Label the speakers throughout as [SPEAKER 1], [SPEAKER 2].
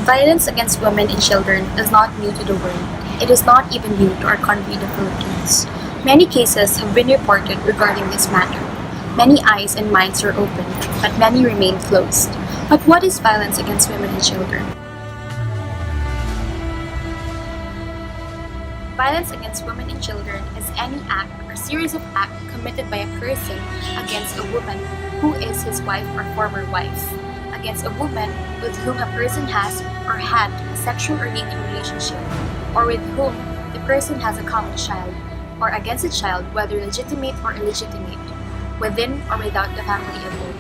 [SPEAKER 1] Violence against women and children is not new to the world. It is not even new to our country, the Philippines. Many cases have been reported regarding this matter. Many eyes and minds are opened, but many remain closed. But what is violence against women and children? Violence against women and children is any act or series of acts committed by a person against a woman who is his wife or former wife, against a woman with whom a person has or had a sexual or dating relationship, or with whom the person has a common child, or against a child, whether legitimate or illegitimate, within or without the family at home.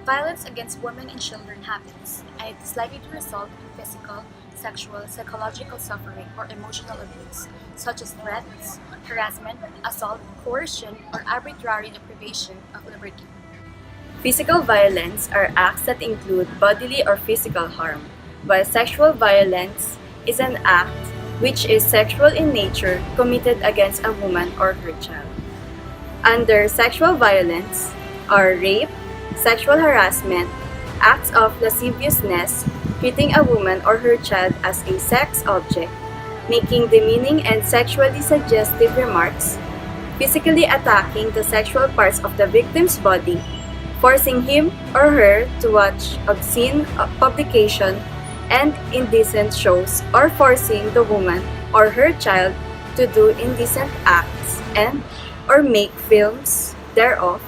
[SPEAKER 1] Violence against women and children happens, and it is likely to result in physical, sexual, psychological suffering, or emotional abuse, such as threats, harassment, assault, coercion, or arbitrary deprivation of liberty.
[SPEAKER 2] Physical violence are acts that include bodily or physical harm, while sexual violence is an act which is sexual in nature committed against a woman or her child. Under sexual violence are rape, sexual harassment, acts of lasciviousness, treating a woman or her child as a sex object, making demeaning and sexually suggestive remarks, physically attacking the sexual parts of the victim's body, forcing him or her to watch obscene publication and indecent shows, or forcing the woman or her child to do indecent acts and or make films thereof,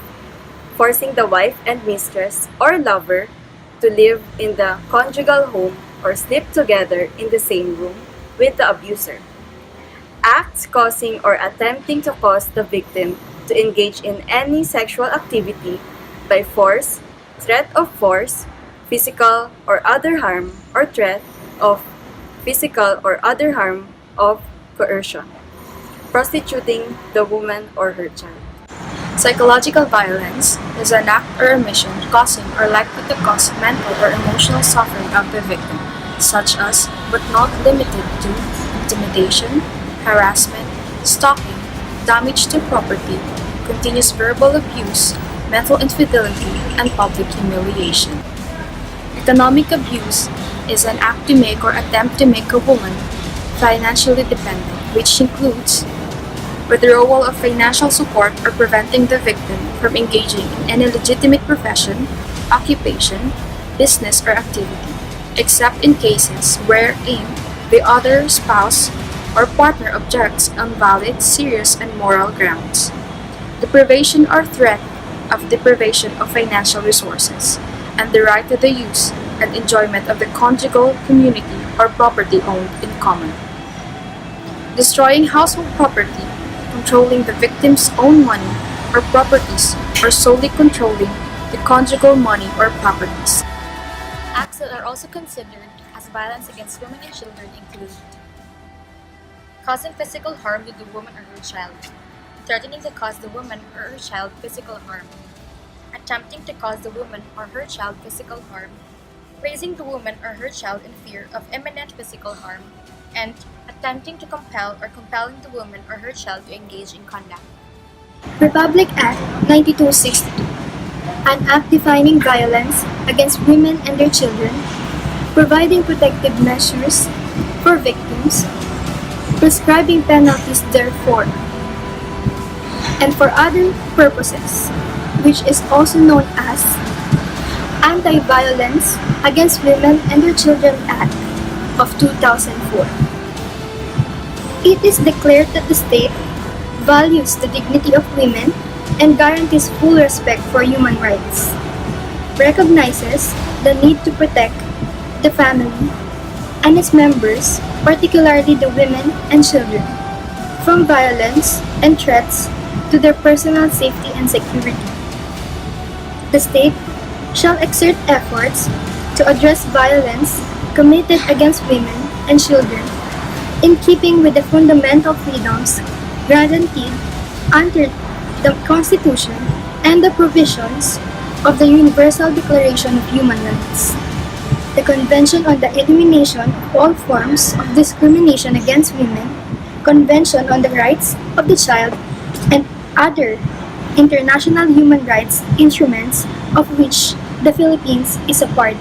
[SPEAKER 2] forcing the wife and mistress or lover to live in the conjugal home or sleep together in the same room with the abuser. Acts causing or attempting to cause the victim to engage in any sexual activity by force, threat of force, physical or other harm, or threat of physical or other harm of coercion, prostituting the woman or her child.
[SPEAKER 1] Psychological violence is an act or omission causing or likely to cause mental or emotional suffering of the victim, such as, but not limited to, intimidation, harassment, stalking, damage to property, continuous verbal abuse, mental infidelity, and public humiliation. Economic abuse is an act to make or attempt to make a woman financially dependent, which includes withdrawal of financial support or preventing the victim from engaging in any legitimate profession, occupation, business, or activity, except in cases wherein the other spouse or partner objects on valid, serious, and moral grounds. Deprivation or threat of deprivation of financial resources, and the right to the use and enjoyment of the conjugal community or property owned in common. Destroying household property, controlling the victim's own money or properties, or solely controlling the conjugal money or properties. Acts that are also considered as violence against women and children include causing physical harm to the woman or her child, threatening to cause the woman or her child physical harm, attempting to cause the woman or her child physical harm, raising the woman or her child in fear of imminent physical harm, and attempting to compel or compelling the woman or her child to engage in conduct.
[SPEAKER 3] Republic Act 9262, an act defining violence against women and their children, providing protective measures for victims, prescribing penalties therefore, and for other purposes, which is also known as Anti-Violence Against Women and Their Children Act of 2004. It is declared that the state values the dignity of women and guarantees full respect for human rights, recognizes the need to protect the family and its members, particularly the women and children, from violence and threats to their personal safety and security. The state shall exert efforts to address violence committed against women and children in keeping with the fundamental freedoms guaranteed under the Constitution and the provisions of the Universal Declaration of Human Rights, the Convention on the Elimination of All Forms of Discrimination Against Women, Convention on the Rights of the Child, and other international human rights instruments of which the Philippines is a party.